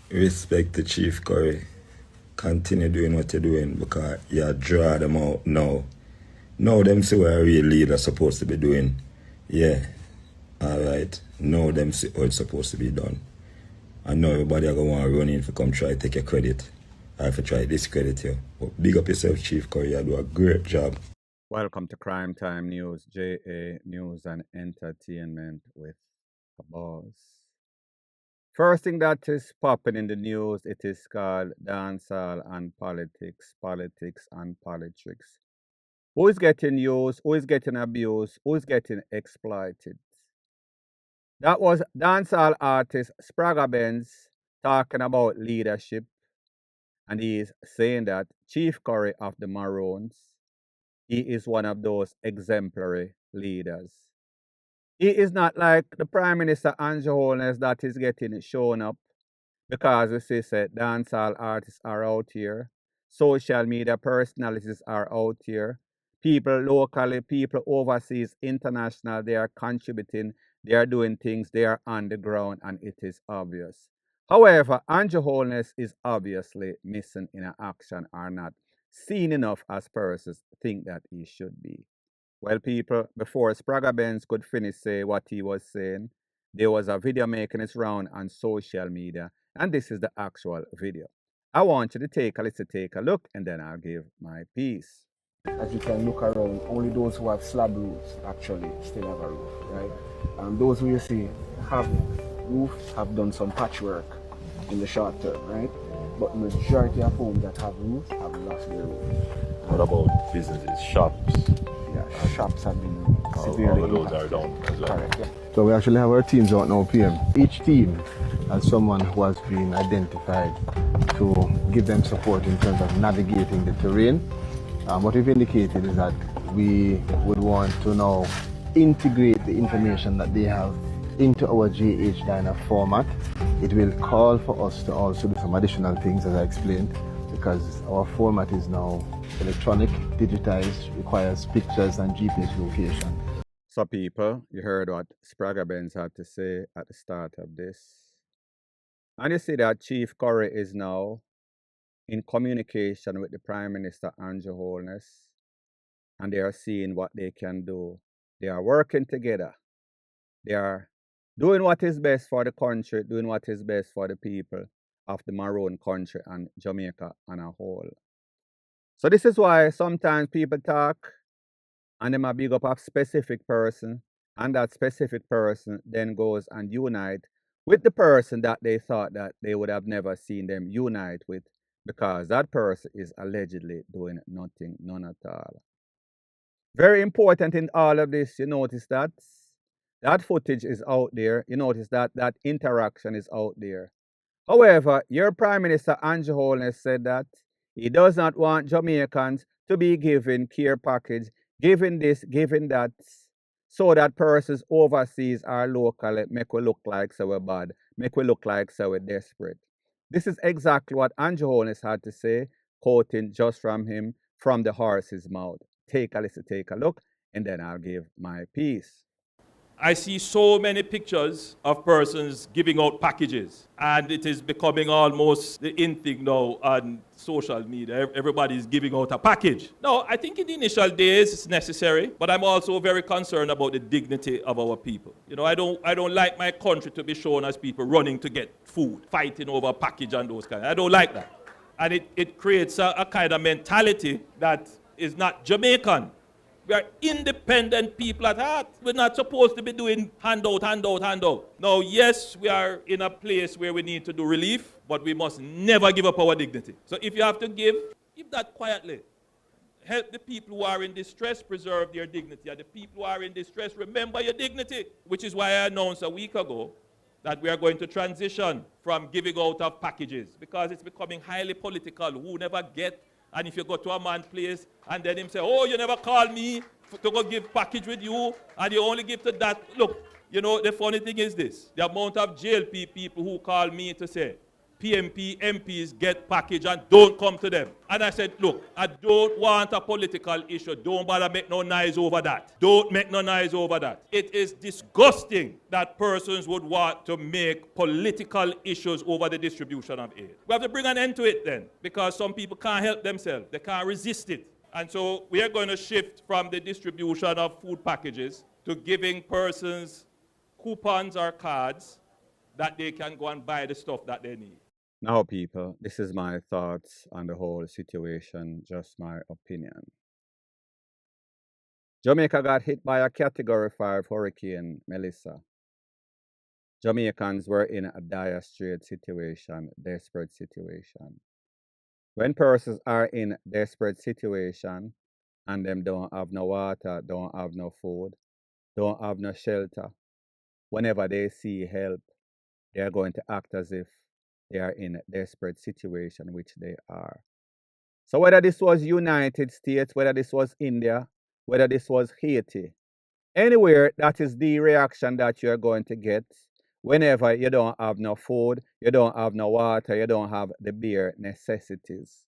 Respect to Chief Curry. Continue doing what you're doing because you draw them out now. Now them see what a real leader supposed to be doing. Yeah. Alright. Now them see how it's supposed to be done. I know everybody are going to want to run in to come try to take your credit. Or if you try to discredit you. But big up yourself, Chief Curry. You do a great job. Welcome to Crime Time News, JA News and Entertainment with the boss. First thing that is popping in the news, it is called dancehall and politics, politics and politics. Who is getting used? Who is getting abused? Who is getting exploited? That was dancehall artist SPRAGGA BENZ talking about leadership, and he is saying that Chief Curry of the Maroons, he is one of those exemplary leaders. He is not like the Prime Minister Andrew Holness that is getting shown up because we see that dancehall artists are out here, social media personalities are out here, people locally, people overseas, international, they are contributing, they are doing things, they are on the ground, and it is obvious. However, Andrew Holness is obviously missing in action or not seen enough as persons think that he should be. Well, people, before SPRAGGA BENZ could finish say what he was saying, there was a video making its round on social media, and this is the actual video. I want you to take a look, and then I'll give my piece. As you can look around, only those who have slab roofs actually still have a roof, right? And those who you see have roof have done some patchwork in the short term, right? But majority of homes that have roofs have lost their roof. What about businesses, shops? Yeah, shops have been severely all of those impacted. are down as well. Correct, yeah. So we actually have our teams out now, PM. Each team has someone who has been identified to give them support in terms of navigating the terrain. What we've indicated is that we would want to now integrate the information that they have into our JH Diner format. It will call for us to also do some additional things, as I explained, because our format is now electronic, digitized, requires pictures and GPS location. So, people, you heard what SPRAGGA BENZ had to say at the start of this. And you see that Chief Curry is now in communication with the Prime Minister Andrew Holness, and they are seeing what they can do. They are working together. They are doing what is best for the country, doing what is best for the people of the Maroon country and Jamaica on a whole. So this is why sometimes people talk and they might big up a specific person, and that specific person then goes and unite with the person that they thought that they would have never seen them unite with, because that person is allegedly doing nothing, none at all. Very important in all of this, you notice that that footage is out there. You notice that that interaction is out there. However, your Prime Minister Andrew Holness said that he does not want Jamaicans to be given care package, given this, given that, so that persons overseas or locally make we look like so we're bad, make we look like so we're desperate. This is exactly what Andrew Holness had to say, quoting just from him, from the horse's mouth. Take a listen, take a look, and then I'll give my piece. I see so many pictures of persons giving out packages, and it is becoming almost the in thing now on social media. Everybody is giving out a package. No, I think in the initial days it's necessary, but I'm also very concerned about the dignity of our people. You know, I don't like my country to be shown as people running to get food, fighting over a package and those kinds. I don't like that. And it creates a kind of mentality that is not Jamaican. We are independent people at heart. We're not supposed to be doing handout. Now, yes, we are in a place where we need to do relief, but we must never give up our dignity. So if you have to give that quietly. Help the people who are in distress preserve their dignity. And the people who are in distress, remember your dignity. Which is why I announced a week ago that we are going to transition from giving out of packages, because it's becoming highly political. Who never get. And if you go to a man's place and then him say, oh, you never call me to go give package with you, and you only give to that. Look, you know, the funny thing is this. The amount of jail people who call me to say, PMP MPs get package and don't come to them. And I said, look, I don't want a political issue. Don't bother make no noise over that. Don't make no noise over that. It is disgusting that persons would want to make political issues over the distribution of aid. We have to bring an end to it then, because some people can't help themselves. They can't resist it. And so we are going to shift from the distribution of food packages to giving persons coupons or cards that they can go and buy the stuff that they need. Now, people, this is my thoughts on the whole situation, just my opinion. Jamaica got hit by a Category 5 hurricane, Melissa. Jamaicans were in a dire straits situation, desperate situation. When persons are in desperate situation and them don't have no water, don't have no food, don't have no shelter, whenever they see help, they are going to act as if they are in a desperate situation, which they are. So whether this was United States, whether this was India, whether this was Haiti, anywhere, that is the reaction that you're going to get whenever you don't have no food, you don't have no water, you don't have the bare necessities.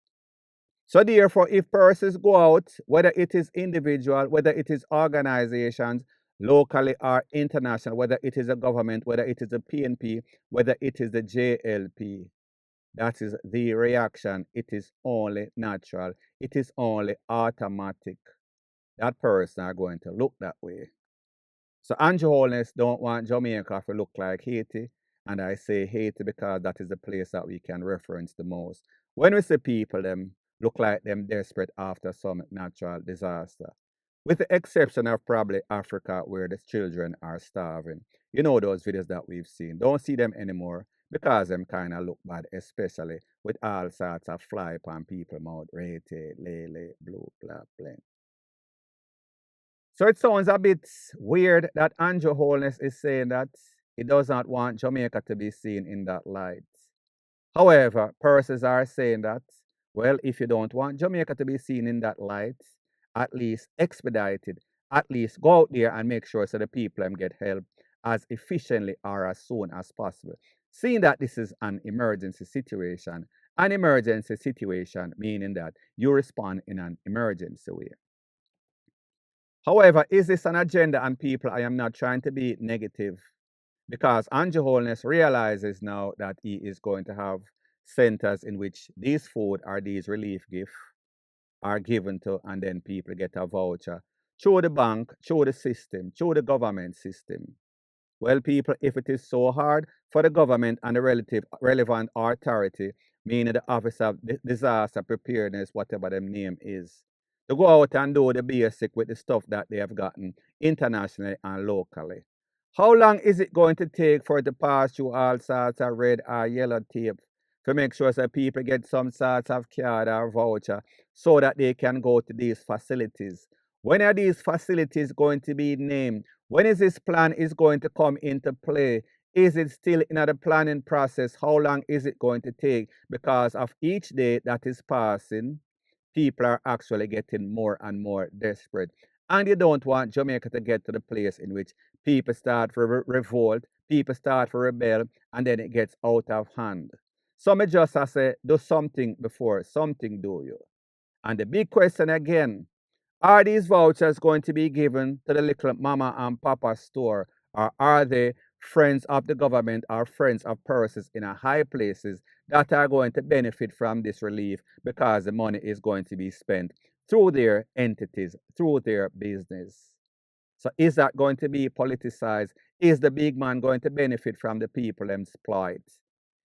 So therefore, if persons go out, whether it is individual, whether it is organizations, locally or international, whether it is a government, whether it is a PNP, whether it is the JLP, that is the reaction. It is only natural. It is only automatic. That person are going to look that way. So Andrew Holness don't want Jamaica to look like Haiti. And I say Haiti because that is the place that we can reference the most. When we see people them look like them desperate after some natural disaster, with the exception of probably Africa where the children are starving. You know those videos that we've seen. Don't see them anymore because them kind of look bad, especially with all sorts of fly upon people mouth, rate, lele, blue, blah, blah. So it sounds a bit weird that Andrew Holness is saying that he does not want Jamaica to be seen in that light. However, persons are saying that, well, if you don't want Jamaica to be seen in that light, at least expedite it, at least go out there and make sure so the people get help as efficiently or as soon as possible. Seeing that this is an emergency situation meaning that you respond in an emergency way. However, is this an agenda? And people, I am not trying to be negative because Andrew Holness realizes now that he is going to have centers in which these food or these relief gifts are given to, and then people get a voucher through the bank, through the system, through the government system. Well, people, if it is so hard for the government and the relevant authority, meaning the Office of Disaster Preparedness, whatever the name is, to go out and do the basic with the stuff that they have gotten internationally and locally, how long is it going to take for it to pass through all sorts of red or yellow tape to make sure that people get some sorts of card or voucher so that they can go to these facilities? When are these facilities going to be named? When is this plan is going to come into play? Is it still in the planning process? How long is it going to take? Because of each day that is passing, people are actually getting more and more desperate. And you don't want Jamaica to get to the place in which people start to revolt, people start to rebel, and then it gets out of hand. So me just say, do something before something do you. And the big question again, are these vouchers going to be given to the little mama and papa store, or are they friends of the government or friends of persons in high places that are going to benefit from this relief because the money is going to be spent through their entities, through their business? So is that going to be politicized? Is the big man going to benefit from the people exploit?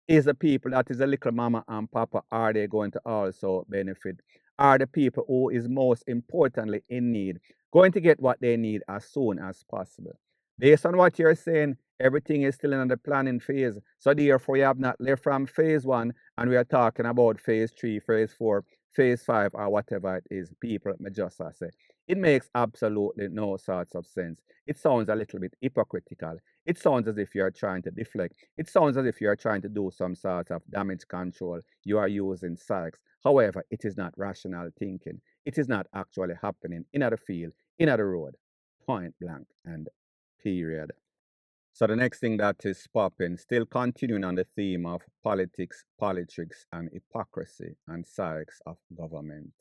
Is the people that is a little mama and papa, are they going to also benefit? Are the people who is most importantly in need going to get what they need as soon as possible? Based on what you're saying, everything is still in the planning phase. So therefore, you have not left from phase 1 and we are talking about phase 3, phase 4, phase 5 or whatever it is. People may just say. It makes absolutely no sorts of sense. It sounds a little bit hypocritical. It sounds as if you're trying to deflect. It sounds as if you're trying to do some sort of damage control. You are using psychs. However, it is not rational thinking. It is not actually happening in the field, in the road, point blank and period. So the next thing that is popping, still continuing on the theme of politics, and hypocrisy and sides of government,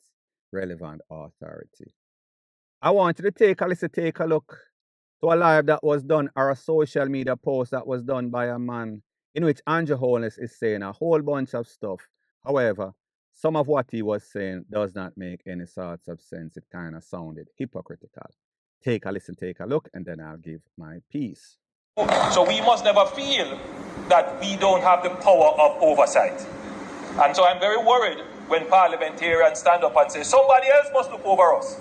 relevant authority. I want you to take a look to a live that was done or a social media post that was done by a man in which Andrew Holness is saying a whole bunch of stuff. However, some of what he was saying does not make any sorts of sense. It kind of sounded hypocritical. Take a listen, take a look, and then I'll give my piece. So we must never feel that we don't have the power of oversight. And so I'm very worried when parliamentarians stand up and say, somebody else must look over us.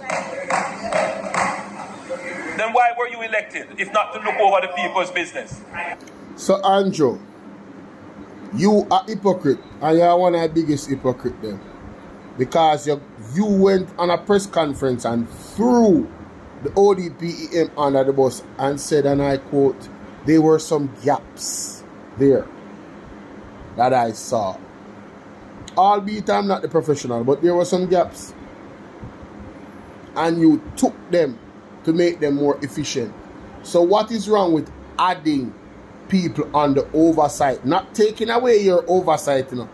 Then why were you elected, if not to look over the people's business? So Andrew, you are hypocrite, and you are one of the biggest hypocrite then. Because you went on a press conference and threw the ODPEM under the bus and said, and I quote, there were some gaps there that I saw. Albeit I'm not the professional, but there were some gaps. And you took them to make them more efficient. So what is wrong with adding people on the oversight? Not taking away your oversight, you know,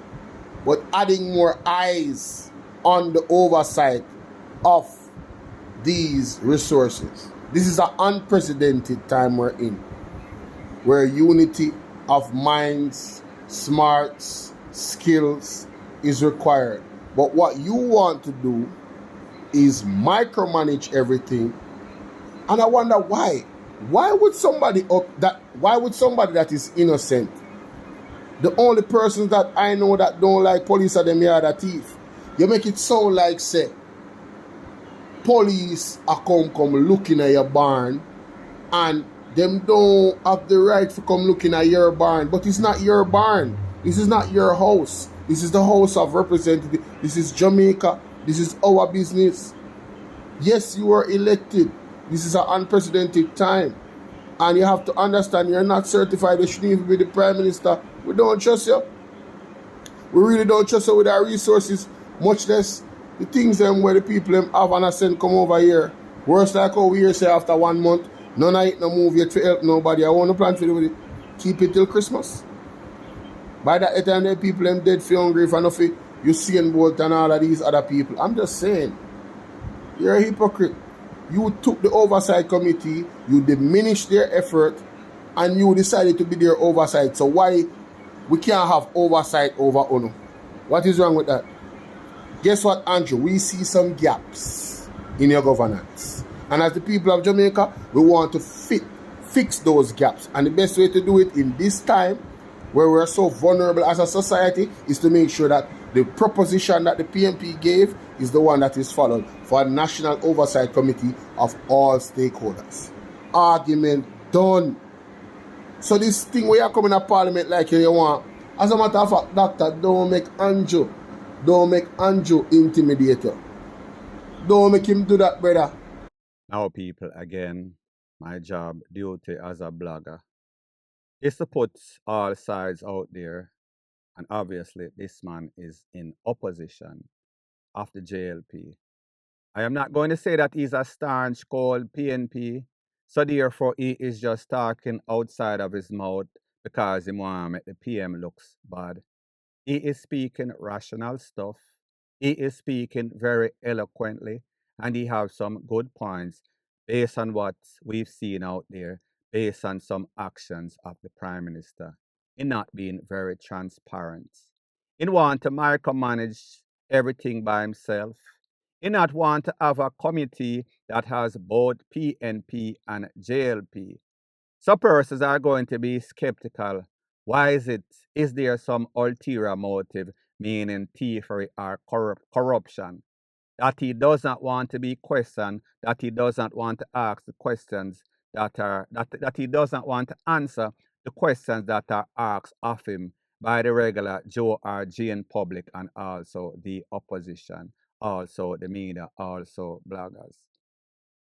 but adding more eyes on the oversight of these resources. This is an unprecedented time we're in, where unity of minds, smarts, skills is required. But what you want to do is micromanage everything. And I wonder why. Why would somebody that is innocent? The only persons that I know that don't like police are them are the thief. You make it sound like say police are come looking at your barn and them don't have the right to come looking at your barn. But it's not your barn. This is not your house. This is the House of Representatives. This is Jamaica. This is our business. Yes, you were elected. This is an unprecedented time. And you have to understand you're not certified. You shouldn't even be the Prime Minister. We don't trust you. We really don't trust you with our resources. Much less the things them where the people them have and send come over here. Worse like how we hear say after 1 month, none of it no move yet to help nobody. I want to plan for it. Keep it till Christmas. By that time the people them dead for hungry for nothing. You Usain Bolt and all of these other people. I'm just saying. You're a hypocrite. You took the oversight committee, you diminished their effort, and you decided to be their oversight. So why we can't have oversight over UNO? What is wrong with that? Guess what, Andrew? We see some gaps in your governance. And as the people of Jamaica, we want to fix those gaps. And the best way to do it in this time, where we're so vulnerable as a society, is to make sure that the proposition that the PNP gave is the one that is followed for a National Oversight Committee of all stakeholders. Argument done. So this thing where you're coming to Parliament like you want, as a matter of fact, Doctor, don't make Andrew intimidate you. Don't make him do that, brother. Now, people, again, my job, duty as a blogger, is to put all sides out there. And obviously, this man is in opposition of the JLP. I am not going to say that he's a staunch called PNP, so therefore he is just talking outside of his mouth because he want to make the PM looks bad. He is speaking rational stuff. He is speaking very eloquently, and he has some good points based on what we've seen out there, based on some actions of the Prime Minister in not being very transparent, in want to micromanage everything by himself, in not want to have a committee that has both PNP and JLP. So persons are going to be skeptical. Why is it? Is there some ulterior motive, meaning thievery or corruption, that he does not want to be questioned, that he does not want to ask the questions that he does not want to answer the questions that are asked of him by the regular Joe or Jane public and also the opposition, also the media, also bloggers.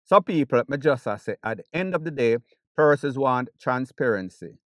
So people, me just say, at the end of the day, persons want transparency.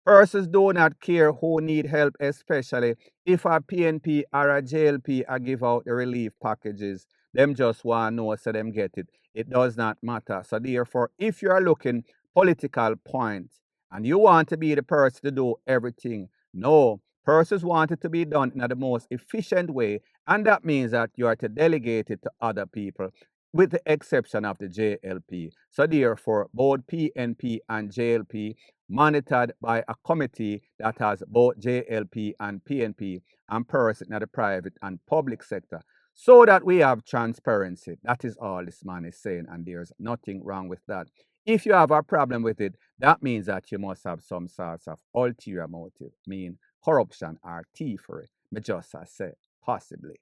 Persons do not care who need help, especially if a PNP or a JLP are give out the relief packages. Them just want to know so them get it. It does not matter. So therefore, if you are looking political point And you want to be the person to do everything. No, persons want it to be done in the most efficient way, and that means that you are to delegate it to other people, with the exception of the JLP. So therefore, both PNP and JLP monitored by a committee that has both JLP and PNP and persons in the private and public sector, so that we have transparency. That is all this man is saying, and there's nothing wrong with that. If you have a problem with it, that means that you must have some sorts of ulterior motive, mean corruption or thievery. Me just say, possibly.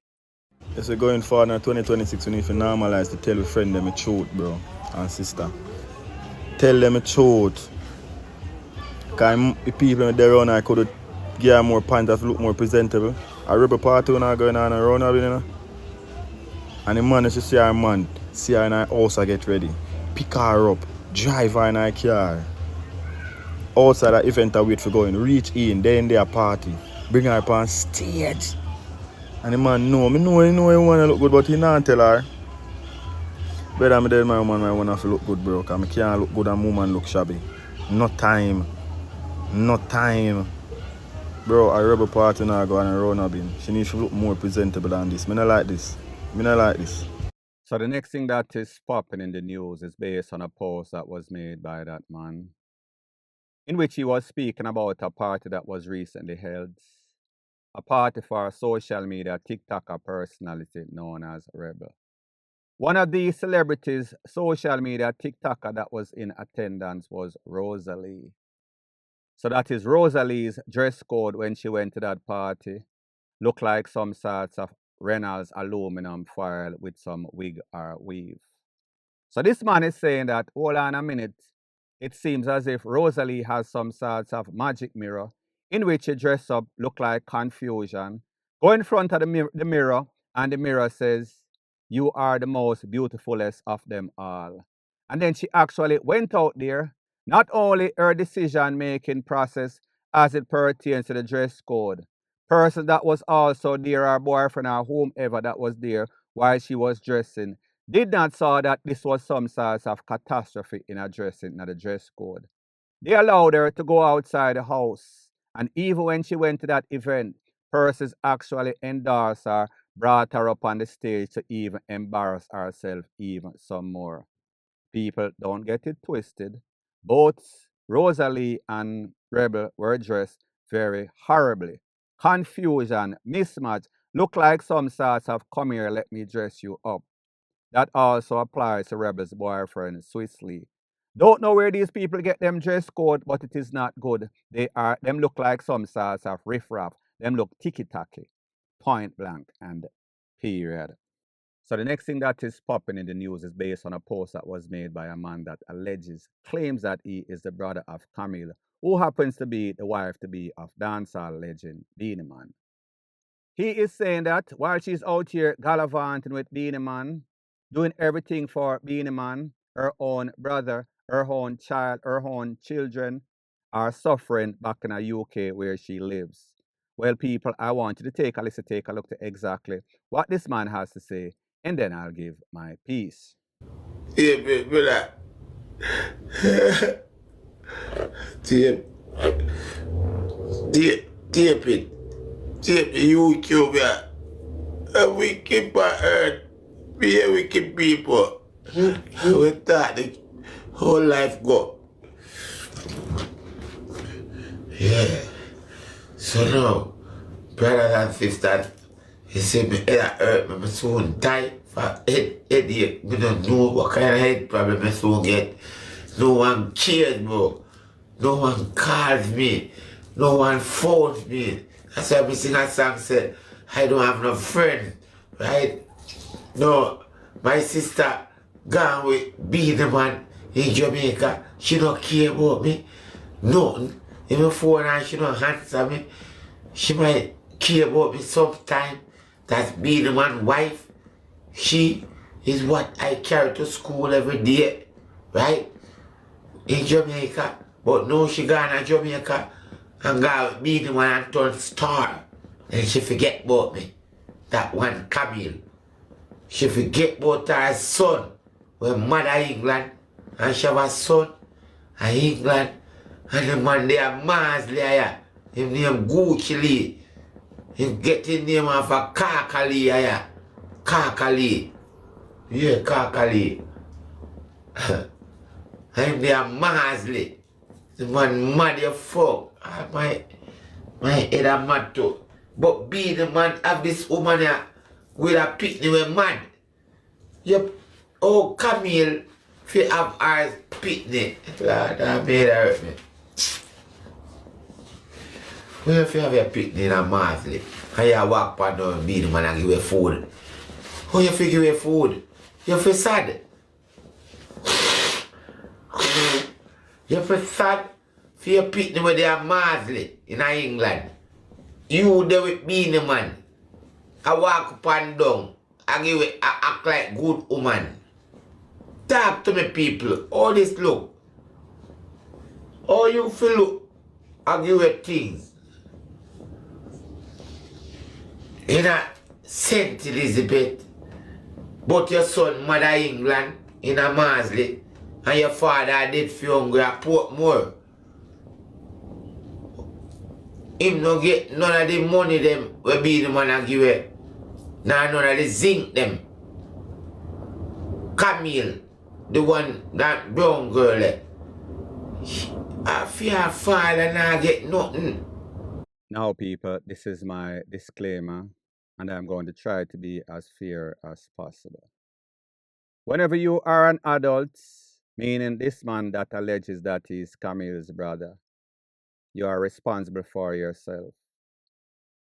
Yes, we're going forward in 2026, we need to normalize to tell a friend them the truth, bro, and sister. Tell them the truth. Because the people there around I could give more pants to look more presentable. A rebel party now going on around, you know. And the man should see her man, see her in her house and get ready. Pick her up, drive her in her car. Outside that event I wait for going, reach in, then they party. Bring her up on stage. And the man know he want to look good, but he not tell her. Better me tell my woman I want to look good, bro, because I can't look good and woman look shabby. No time. No time. Bro, a rebel party now go on a round up in. She needs to look more presentable than this. Me not like this. Me not like this. So the next thing that is popping in the news is based on a post that was made by that man, in which he was speaking about a party that was recently held. A party for a social media TikToker personality known as Rebel. One of the celebrities, social media TikToker that was in attendance was Rosalie. So that is Rosalie's dress code when she went to that party. Looked like some sorts of Reynolds aluminum foil with some wig or weave. So this man is saying that, hold on a minute, it seems as if Rosalie has some sorts of magic mirror in which she dressed up, look like confusion, go in front of the mirror, and the mirror says, "You are the most beautifulest of them all." And then she actually went out there, not only her decision-making process as it pertains to the dress code, person that was also there, her boyfriend or whomever that was there while she was dressing, did not saw that this was some sort of catastrophe in her dressing, in the dress code. They allowed her to go outside the house. And even when she went to that event, persons actually endorsed her, brought her up on the stage to even embarrass herself even some more. People, don't get it twisted. Both Rosalie and Rebel were dressed very horribly. Confusion, mismatch, look like some sorts of "come here, let me dress you up." That also applies to Rebel's boyfriend, Swissley. Don't know where these people get them dress code, but it is not good. Them look like some sorts of riffraff. Them look ticky-tacky, point blank, and period. So the next thing that is popping in the news is based on a post that was made by a man that claims that he is the brother of Camille, who happens to be the wife-to-be of dancehall legend Beenie Man. He is saying that while she's out here gallivanting with Beenie Man, doing everything for Beenie Man, her own brother, her own child, her own children are suffering back in the UK where she lives. Well, people, I want you to take a look to exactly what this man has to say, and then I'll give my piece. Yeah, brother. Tape it. Tape the YouTube, yeah. A wicked earth. Be a wicked people. We thought the whole life go. Yeah. So now, brothers and sisters, he said me head hurt me soon die for headache. Me don't know what kind of head problem me soon get. No one cares, bro. No one calls me. No one phones me. That's why I sing a song said, I don't have no friend, right? No, my sister gone with Beenie Man in Jamaica. She don't care about me. Nothing. In my phone and she don't answer me. She might care about me sometime. That's Beenie Man's wife. She is what I carry to school every day, right? In Jamaica. But now she gone to Jamaica and got Beenie Man and turn star. And she forget about me. That one Camille. She forget about her son. When mother England and she have a son in England And the man there, Marsley, him name Gucci Lee. He get his name off of Kakali, Kakali. Yeah, Kakali. Him there, Marsley. The man mad as fuck. My head a mad too. But be the man have this woman here with a picnic with mad. Yep. Oh, Camille, if you have our picnic. That made her hurt me. Well, if you have your picnic in a Marsley, and you walk past down be the man and give you food. How you feel give you food? You feel sad. You feel sad for your picnic with your Marsley in England. You there with me, the man. I walk up and down. I give it, I act like good woman. Talk to me, people. All this look. All you feel look. I give you things. You know, St. Elizabeth. But your son, mother England, in a Marsley, and your father did for hungry at Portmore. Him no get none of the money them will be the man and give it. Nah, none of the zinc them. Camille, the one, that brown girl, I fear her father not get nothing. Now, people, this is my disclaimer, and I'm going to try to be as fair as possible. Whenever you are an adult, meaning this man that alleges that he's Camille's brother, you are responsible for yourself.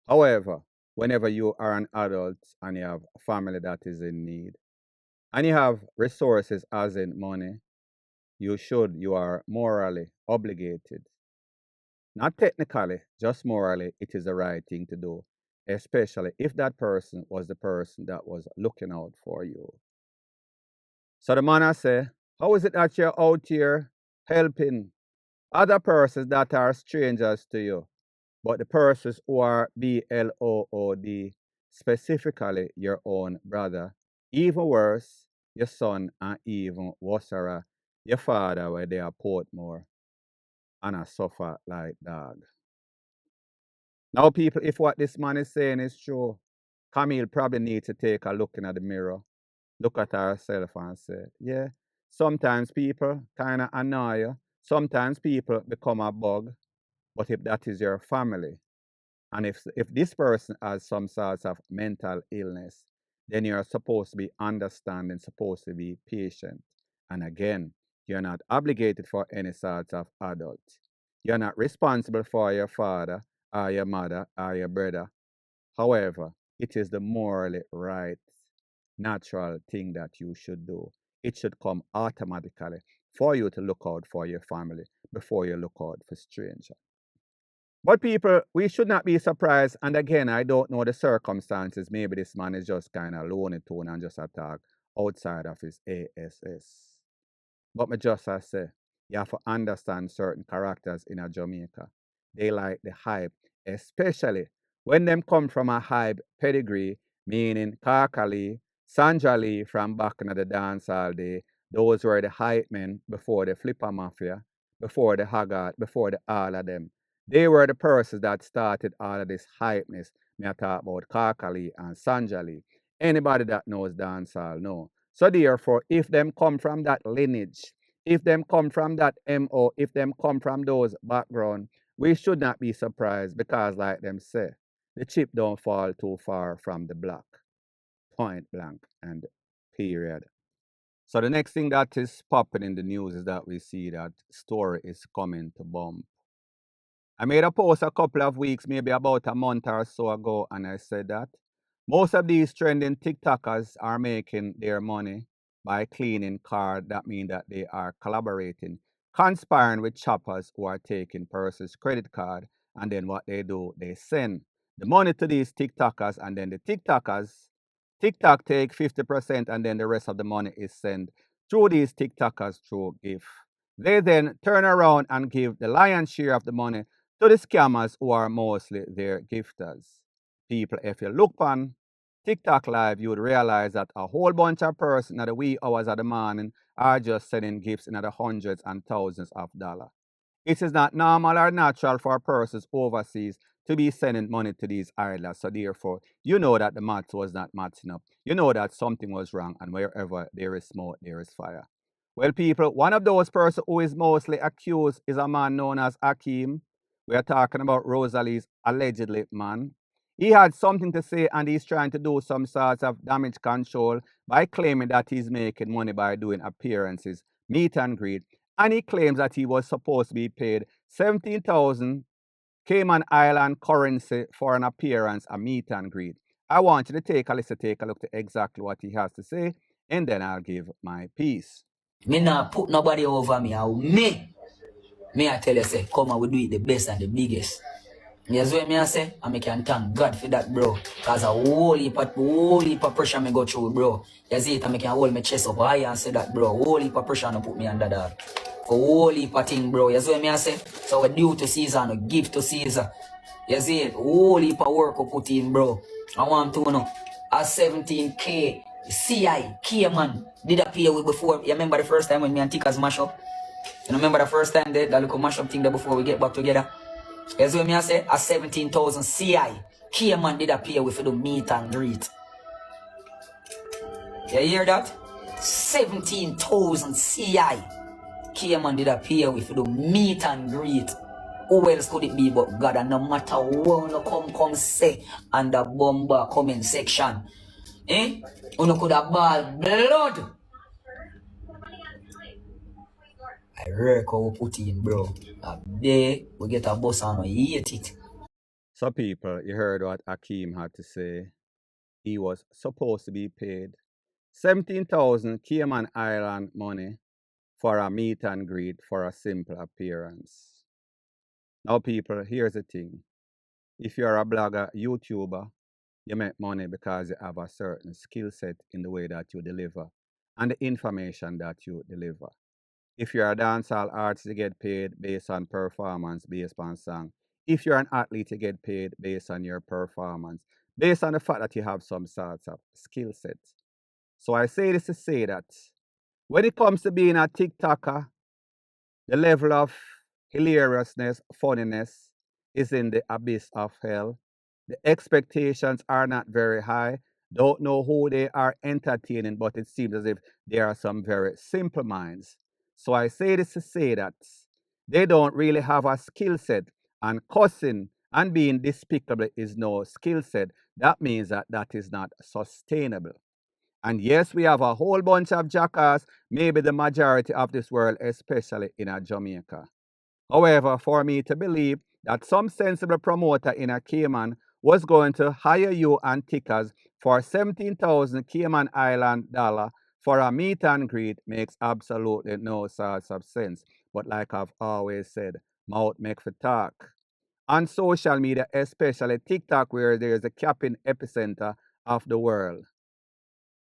However, whenever you are an adult and you have a family that is in need, and you have resources as in money, you are morally obligated. Not technically, just morally, it is the right thing to do, especially if that person was the person that was looking out for you. So the man I say, how is it that you're out here helping other persons that are strangers to you, but the persons who are BLOOD, specifically your own brother, even worse, your son, and even worse, your father, where they are Portmore, and I suffer like dog. Now, people, if what this man is saying is true, Camille probably needs to take a look in the mirror, look at herself and say, yeah, sometimes people kind of annoy you. Sometimes people become a bug. But if that is your family, and if this person has some sort of mental illness, then you're supposed to be understanding, supposed to be patient. And again, you're not obligated for any sort of adult. You're not responsible for your father or your mother or your brother. However, it is the morally right, natural thing that you should do. It should come automatically for you to look out for your family before you look out for strangers. But people, we should not be surprised. And again, I don't know the circumstances. Maybe this man is just kind of Looney Tune and just attack outside of his ASS. But me just I say, you have to understand certain characters in a Jamaica. They like the hype, especially when them come from a hype pedigree, meaning Kakali, Sanja Lee from back in the dancehall day. Those were the hype men before the Flipper Mafia, before the Haggard, before the all of them. They were the persons that started all of this hypeness. Me I talk about Kakali and Sanja Lee. Anybody that knows dancehall know. So therefore, if them come from that lineage, if them come from that MO, if them come from those background, we should not be surprised because like them say, the chip don't fall too far from the block. Point blank and period. So the next thing that is popping in the news is that we see that story is coming to bomb. I made a post a couple of weeks, maybe about a month or so ago, and I said that most of these trending TikTokers are making their money by cleaning cars. That means that they are collaborating, conspiring with choppers who are taking persons' credit card, and then what they do, they send the money to these TikTokers, and then the TikTok take 50%, and then the rest of the money is sent through these TikTokers through gift. They then turn around and give the lion's share of the money to the scammers who are mostly their gifters. People, if you look on TikTok Live, you would realize that a whole bunch of persons at the wee hours of the morning are just sending gifts in the hundreds and thousands of dollars. It is not normal or natural for persons overseas to be sending money to these islands. So therefore, you know that the maths was not matching up. You know that something was wrong, and wherever there is smoke, there is fire. Well, people, one of those persons who is mostly accused is a man known as Hakeem. We are talking about Rosalie's allegedly man. He had something to say, and he's trying to do some sorts of damage control by claiming that he's making money by doing appearances, meet and greet, and he claims that he was supposed to be paid 17,000 Cayman Island currency for an appearance, a meet and greet. I want you to take a listen, take a look to exactly what he has to say, and then I'll give my piece. Me not put nobody over me. Me I tell you, say, come and we do it the best and the biggest. Yes, what me I say, and me can thank God for that, bro. Cause a whole heap of pressure me go through, bro. You see it, and me can hold my chest up high and say that, bro. Whole heap of pressure no put me under that. For whole heap of thing, bro. You see what me I say? So we due to Caesar and we give to Caesar. You see it, whole heap of work we put in, bro. I want to know, a 17K CI, man, did appear with before. You remember the first time when me and Tickers mash up? You remember the first time that little mash up thing there before we get back together? That's what me I say, a 17,000 CI. Man did appear with the meet and greet. You hear that? 17,000 CI. Man did appear with the meet and greet. Who else could it be but God? And no matter what you come say and the bomber comment section, you could have ball blood. I reckon we put in, bro. There we get a bus and we eat it. So people, you heard what Hakeem had to say. He was supposed to be paid 17,000 Cayman Island money for a meet and greet for a simple appearance. Now people, here's the thing. If you're a blogger, YouTuber, you make money because you have a certain skill set in the way that you deliver and the information that you deliver. If you're a dancehall artist, you get paid based on performance, based on song. If you're an athlete, you get paid based on your performance, based on the fact that you have some sorts of skill sets. So I say this to say that when it comes to being a TikToker, the level of hilariousness, funniness is in the abyss of hell. The expectations are not very high. Don't know who they are entertaining, but it seems as if there are some very simple minds. So I say this to say that they don't really have a skill set, and cussing and being despicable is no skill set. That means that that is not sustainable. And yes, we have a whole bunch of jackass, maybe the majority of this world, especially in Jamaica. However, for me to believe that some sensible promoter in a Cayman was going to hire you and Tickers for 17,000 Cayman Island dollar for a meet and greet makes absolutely no sorts of sense. But like I've always said, mouth make for talk. On social media, especially TikTok, where there is a capping epicenter of the world.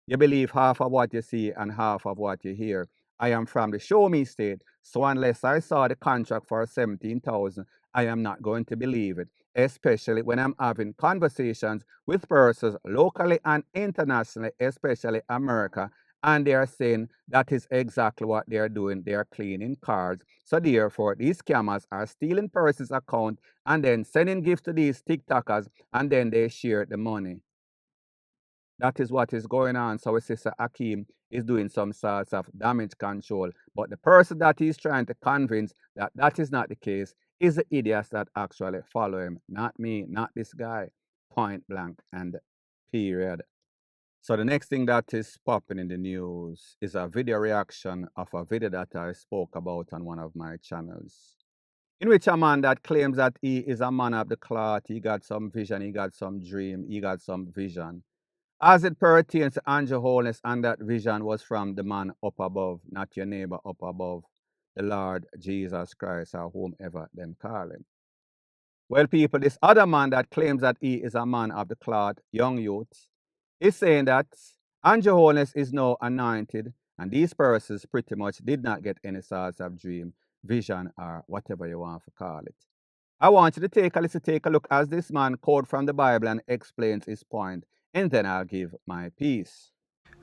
You believe half of what you see and half of what you hear. I am from the show me state, so unless I saw the contract for 17,000, I am not going to believe it, especially when I'm having conversations with persons locally and internationally, especially America, and they are saying that is exactly what they are doing. They are cleaning cards. So therefore, these scammers are stealing persons' account and then sending gifts to these TikTokers, and then they share the money. That is what is going on. So our sister Hakeem is doing some sorts of damage control. But the person that he's trying to convince that that is not the case is the idiots that actually follow him. Not me, not this guy. Point blank and period. So the next thing that is popping in the news is a video reaction of a video that I spoke about on one of my channels, in which a man that claims that he is a man of the cloth, he got some vision, he got some dream, he got some vision. As it pertains to Andrew Holness, and that vision was from the man up above, not your neighbor up above, the Lord Jesus Christ, or whomever them call him. Well, people, this other man that claims that he is a man of the cloth, young youths, is saying that Andrew Holness is now anointed, and these persons pretty much did not get any sorts of dream, vision, or whatever you want to call it. I want you to take a look as this man quotes from the Bible and explains his point, and then I'll give my piece.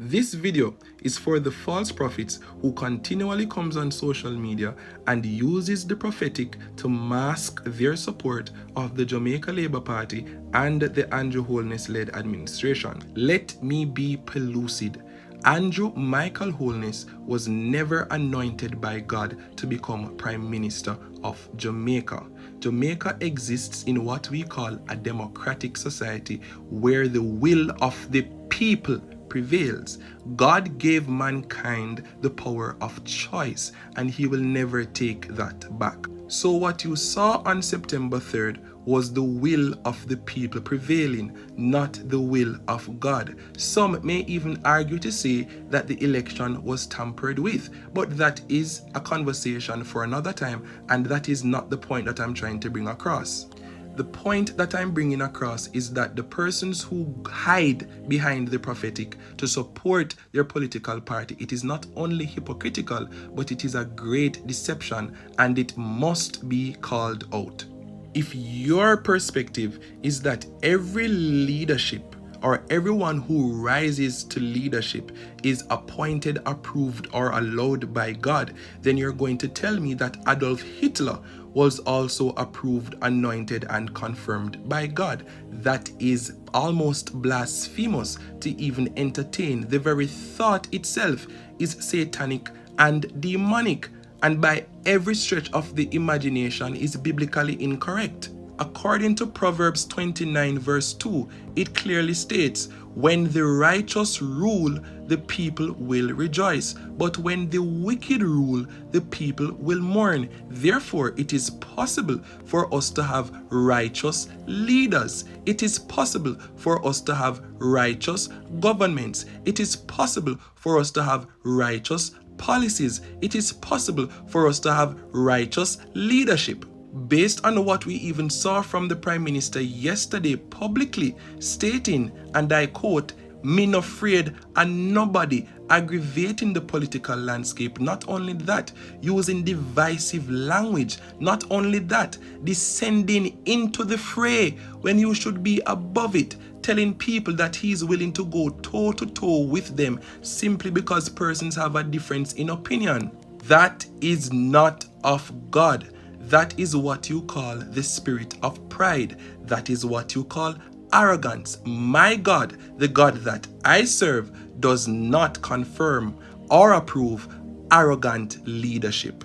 This video is for the false prophets who continually comes on social media and uses the prophetic to mask their support of the Jamaica Labour Party and the Andrew Holness-led administration. Let me be pellucid. Andrew Michael Holness was never anointed by God to become Prime Minister of Jamaica. Jamaica exists in what we call a democratic society where the will of the people prevails. God gave mankind the power of choice, and he will never take that back. So what you saw on September 3rd was the will of the people prevailing, not the will of God. Some may even argue to say that the election was tampered with, but that is a conversation for another time, and that is not the point that I'm trying to bring across. The point that I'm bringing across is that the persons who hide behind the prophetic to support their political party, it is not only hypocritical, but it is a great deception, and it must be called out. If your perspective is that every leadership or everyone who rises to leadership is appointed, approved, or allowed by God, then you're going to tell me that Adolf Hitler was also approved, anointed, and confirmed by God. That is almost blasphemous to even entertain. The very thought itself is satanic and demonic, and by every stretch of the imagination is biblically incorrect. According to Proverbs 29 verse 2, it clearly states, when the righteous rule, the people will rejoice, but when the wicked rule, the people will mourn. Therefore, it is possible for us to have righteous leaders. It is possible for us to have righteous governments. It is possible for us to have righteous policies. It is possible for us to have righteous leadership. Based on what we even saw from the Prime Minister yesterday publicly stating, and I quote, "Me no afraid and nobody," aggravating the political landscape. Not only that, using divisive language. Not only that, descending into the fray when you should be above it, telling people that he's willing to go toe to toe with them simply because persons have a difference in opinion. That is not of God. That is what you call the spirit of pride. That is what you call arrogance. My God, the God that I serve, does not confirm or approve arrogant leadership.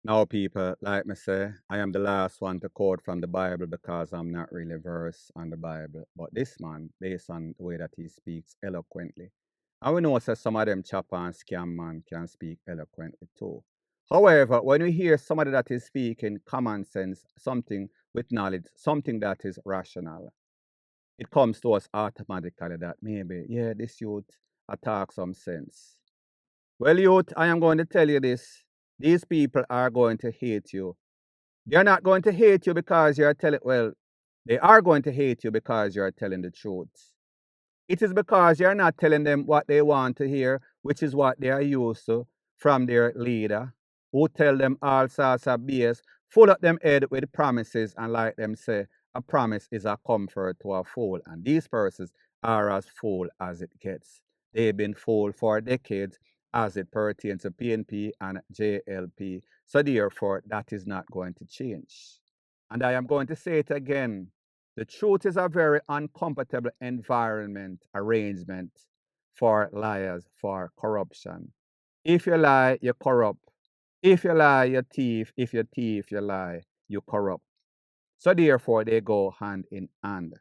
Now, people, like me say, I am the last one to quote from the Bible because I'm not really versed on the Bible. But this man, based on the way that he speaks eloquently, and we know that some of them chopper and scam man can speak eloquently too. However, when we hear somebody that is speaking common sense, something with knowledge, something that is rational, it comes to us automatically that maybe, yeah, this youth attack some sense. Well, youth, I am going to tell you this. These people are going to hate you. They're not going to hate you because you're telling, well, they are going to hate you because you're telling the truth. It is because you're not telling them what they want to hear, which is what they are used to from their leader, who tell them all sorts of BS, full up them head with promises, and like them say, a promise is a comfort to a fool. And these persons are as fool as it gets. They've been fooled for decades as it pertains to PNP and JLP. So therefore, that is not going to change. And I am going to say it again. The truth is a very uncomfortable environment, arrangement for liars, for corruption. If you lie, you corrupt. If you lie, you thief. If you thief, you lie, you corrupt. So therefore, they go hand in hand.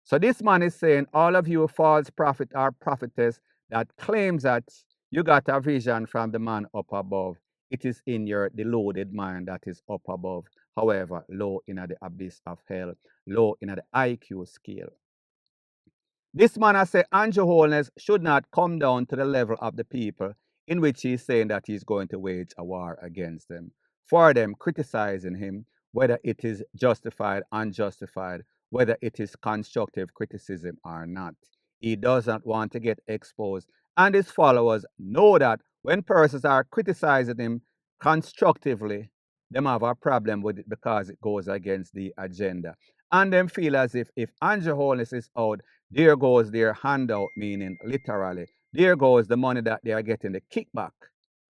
So this man is saying, all of you false prophet or prophetess that claims that you got a vision from the man up above, it is in your deluded mind that is up above. However, low in the abyss of hell, low in the IQ scale. This man has said Andrew Holness should not come down to the level of the people, in which he's saying that he's going to wage a war against them. For them criticizing him, whether it is justified, unjustified, whether it is constructive criticism or not. He does not want to get exposed. And his followers know that when persons are criticizing him constructively, them have a problem with it because it goes against the agenda. And them feel as if Andrew Holness is out, there goes their handout, meaning literally, there goes the money that they are getting, the kickback.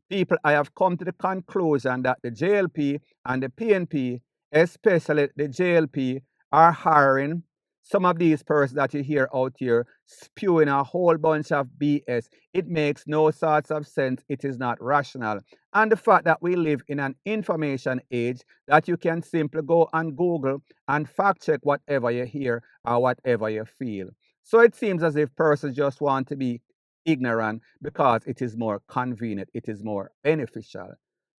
People, I have come to the conclusion that the JLP and the PNP, especially the JLP, are hiring some of these persons that you hear out here spewing a whole bunch of BS. It makes no sorts of sense. It is not rational. And the fact that we live in an information age that you can simply go and Google and fact check whatever you hear or whatever you feel. So it seems as if persons just want to be ignorant because it is more convenient, it is more beneficial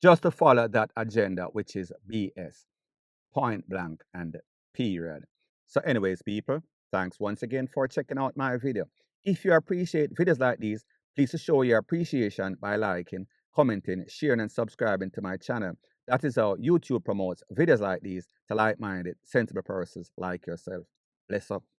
just to follow that agenda, which is BS, point blank and period. So anyways, people, thanks once again for checking out my video. If you appreciate videos like these, please show your appreciation by liking, commenting, sharing, and subscribing to my channel. That is how YouTube promotes videos like these to like-minded, sensible persons like yourself. Bless up.